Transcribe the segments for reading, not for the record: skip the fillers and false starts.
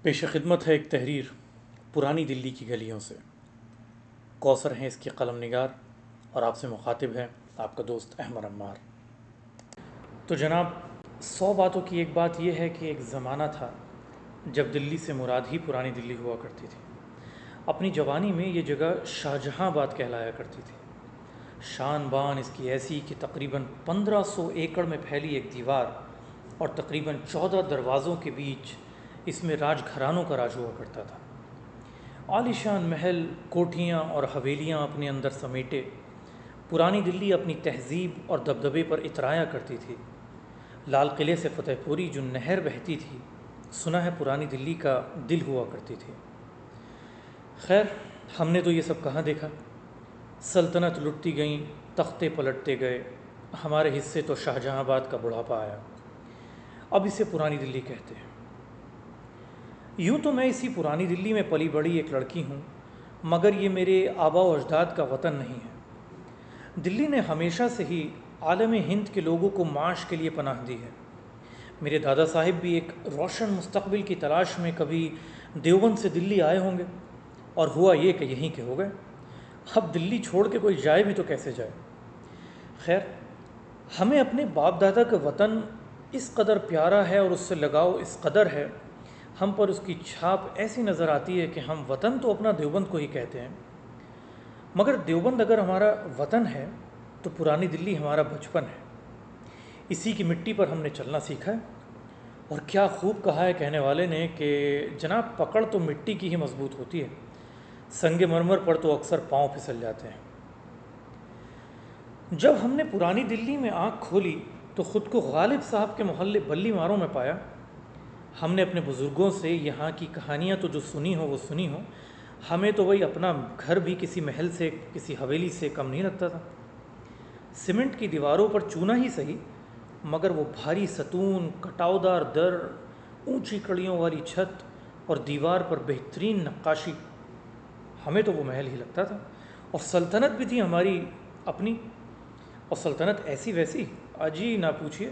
پیش خدمت ہے ایک تحریر پرانی دلی کی گلیوں سے۔ کوثر ہیں اس کی قلم نگار اور آپ سے مخاطب ہے آپ کا دوست احمد عمار۔ تو جناب، 100 باتوں کی ایک بات یہ ہے کہ ایک زمانہ تھا جب دلی سے مراد ہی پرانی دلی ہوا کرتی تھی۔ اپنی جوانی میں یہ جگہ شاہجہاں آباد کہلایا کرتی تھی۔ شان بان اس کی ایسی کہ تقریباً 1500 ایکڑ میں پھیلی ایک دیوار اور تقریباً 14 دروازوں کے بیچ اس میں راج گھرانوں کا راج ہوا کرتا تھا۔ عالیشان محل، کوٹھیاں اور حویلیاں اپنے اندر سمیٹے پرانی دلی اپنی تہذیب اور دبدبے پر اترایا کرتی تھی۔ لال قلعے سے فتح پوری جو نہر بہتی تھی، سنا ہے پرانی دلی کا دل ہوا کرتی تھی۔ خیر، ہم نے تو یہ سب کہاں دیکھا۔ سلطنت لٹتی گئیں، تختے پلٹتے گئے، ہمارے حصے تو شاہجہاں آباد کا بڑھاپا آیا، اب اسے پرانی دلی کہتے ہیں۔ یوں تو میں اسی پرانی دلی میں پلی بڑھی ایک لڑکی ہوں، مگر یہ میرے آبا و اجداد کا وطن نہیں ہے۔ دلی نے ہمیشہ سے ہی عالم ہند کے لوگوں کو معاش کے لیے پناہ دی ہے۔ میرے دادا صاحب بھی ایک روشن مستقبل کی تلاش میں کبھی دیوبند سے دلی آئے ہوں گے، اور ہوا یہ کہ یہیں کے ہو گئے۔ اب دلی چھوڑ کے کوئی جائے بھی تو کیسے جائے۔ خیر، ہمیں اپنے باپ دادا کا وطن اس قدر پیارا ہے اور اس سے لگاؤ اس قدر ہے، ہم پر اس کی چھاپ ایسی نظر آتی ہے کہ ہم وطن تو اپنا دیوبند کو ہی کہتے ہیں، مگر دیوبند اگر ہمارا وطن ہے تو پرانی دلی ہمارا بچپن ہے۔ اسی کی مٹی پر ہم نے چلنا سیکھا ہے، اور کیا خوب کہا ہے کہنے والے نے کہ جناب، پکڑ تو مٹی کی ہی مضبوط ہوتی ہے، سنگ مرمر پر تو اکثر پاؤں پھسل جاتے ہیں۔ جب ہم نے پرانی دلی میں آنکھ کھولی تو خود کو غالب صاحب کے محلے بلی ماروں میں پایا۔ ہم نے اپنے بزرگوں سے یہاں کی کہانیاں تو جو سنی ہو وہ سنی ہو، ہمیں تو وہی اپنا گھر بھی کسی محل سے، کسی حویلی سے کم نہیں لگتا تھا۔ سیمنٹ کی دیواروں پر چونا ہی صحیح، مگر وہ بھاری ستون، کٹاؤدار در، اونچی کڑیوں والی چھت اور دیوار پر بہترین نقاشی، ہمیں تو وہ محل ہی لگتا تھا۔ اور سلطنت بھی تھی ہماری اپنی، اور سلطنت ایسی ویسی، اجی نہ پوچھیے،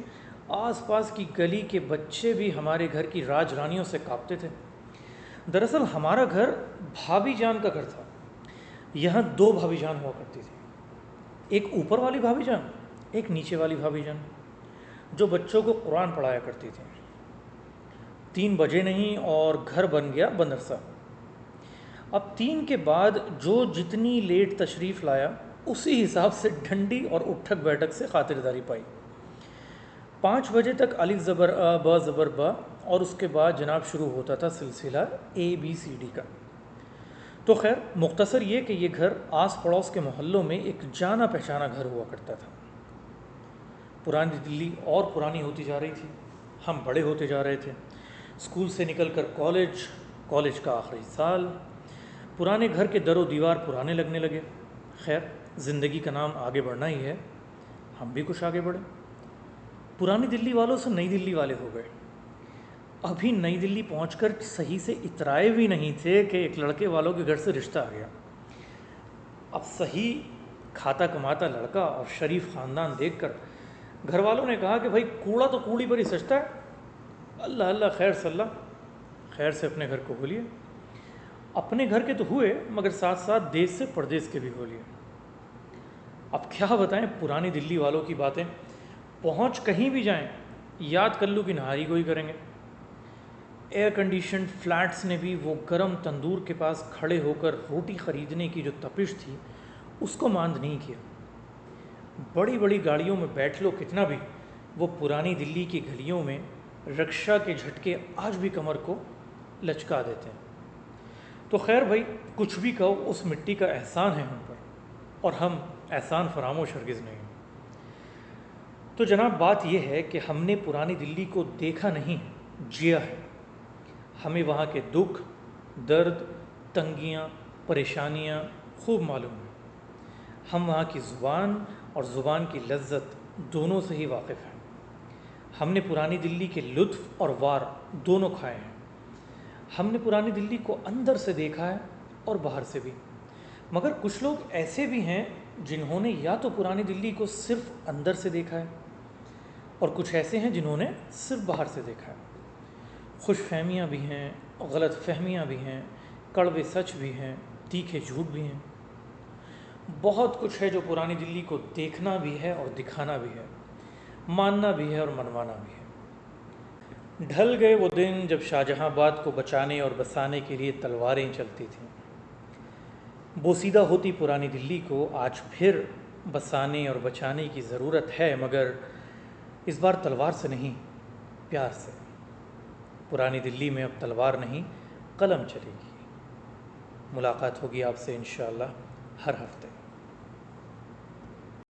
آس پاس کی گلی کے بچے بھی ہمارے گھر کی راج رانیوں سے کانپتے تھے۔ دراصل ہمارا گھر بھابھی جان کا گھر تھا۔ یہاں 2 بھابھی جان ہوا کرتی تھی، ایک اوپر والی بھابھی جان، ایک نیچے والی بھابھی جان، جو بچوں کو قرآن پڑھایا کرتی تھی۔ 3 بجے نہیں اور گھر بن گیا بندرسا۔ اب 3 کے بعد جو جتنی لیٹ تشریف لایا، اسی حساب سے ڈھنڈی اور اٹھک بیٹھک سے خاطرداری پائی۔ 5 بجے تک الف زبر آ با زبر با، اور اس کے بعد جناب شروع ہوتا تھا سلسلہ ABCD کا۔ تو خیر، مختصر یہ کہ یہ گھر آس پڑوس کے محلوں میں ایک جانا پہچانا گھر ہوا کرتا تھا۔ پرانی دلی اور پرانی ہوتی جا رہی تھی، ہم بڑے ہوتے جا رہے تھے، اسکول سے نکل کر کالج کا آخری سال، پرانے گھر کے در و دیوار پرانے لگنے لگے۔ خیر، زندگی کا نام آگے بڑھنا ہی ہے، ہم بھی کچھ آگے بڑھے، پرانی دلی والوں سے نئی دلی والے ہو گئے۔ ابھی نئی دلی پہنچ کر صحیح سے اترائے بھی نہیں تھے کہ ایک لڑکے والوں کے گھر سے رشتہ آ گیا۔ اب صحیح کھاتا کماتا لڑکا اور شریف خاندان دیکھ کر گھر والوں نے کہا کہ بھائی کوڑا تو کوڑی پر ہی سجتا ہے، اللہ اللہ خیر صلی اللہ، خیر سے اپنے گھر کو ہو لیے۔ اپنے گھر کے تو ہوئے، مگر ساتھ ساتھ دیس سے پردیس کے بھی ہو لیے۔ اب کیا بتائیں پرانی دلی والوں کی باتیں، پہنچ کہیں بھی جائیں یاد کلو کی نہاری کو ہی کریں گے۔ ایئر کنڈیشنڈ فلیٹس نے بھی وہ گرم تندور کے پاس کھڑے ہو کر روٹی خریدنے کی جو تپش تھی، اس کو ماند نہیں کیا۔ بڑی بڑی گاڑیوں میں بیٹھ لو کتنا بھی، وہ پرانی دلی کی گلیوں میں رکشہ کے جھٹکے آج بھی کمر کو لچکا دیتے ہیں۔ تو خیر بھائی، کچھ بھی کہو، اس مٹی کا احسان ہے ہم پر، اور ہم احسان فراموش ہرگز نہیں۔ تو جناب، بات یہ ہے کہ ہم نے پرانی دلی کو دیکھا نہیں، جیا ہے۔ ہمیں وہاں کے دکھ، درد، تنگیاں، پریشانیاں خوب معلوم ہیں۔ ہم وہاں کی زبان اور زبان کی لذت دونوں سے ہی واقف ہیں۔ ہم نے پرانی دلی کے لطف اور وار دونوں کھائے ہیں۔ ہم نے پرانی دلی کو اندر سے دیکھا ہے اور باہر سے بھی، مگر کچھ لوگ ایسے بھی ہیں جنہوں نے یا تو پرانی دلی کو صرف اندر سے دیکھا ہے، اور کچھ ایسے ہیں جنہوں نے صرف باہر سے دیکھا ہے۔ خوش فہمیاں بھی ہیں، غلط فہمیاں بھی ہیں، کڑوے سچ بھی ہیں، تیکھے جھوٹ بھی ہیں۔ بہت کچھ ہے جو پرانی دلی کو دیکھنا بھی ہے اور دکھانا بھی ہے، ماننا بھی ہے اور منوانا بھی ہے۔ ڈھل گئے وہ دن جب شاہ جہاں آباد کو بچانے اور بسانے کے لیے تلواریں چلتی تھیں۔ بوسیدہ ہوتی پرانی دلی کو آج پھر بسانے اور بچانے کی ضرورت ہے، مگر اس بار تلوار سے نہیں، پیار سے۔ پرانی دلی میں اب تلوار نہیں، قلم چلے گی۔ ملاقات ہوگی آپ سے انشاءاللہ ہر ہفتے۔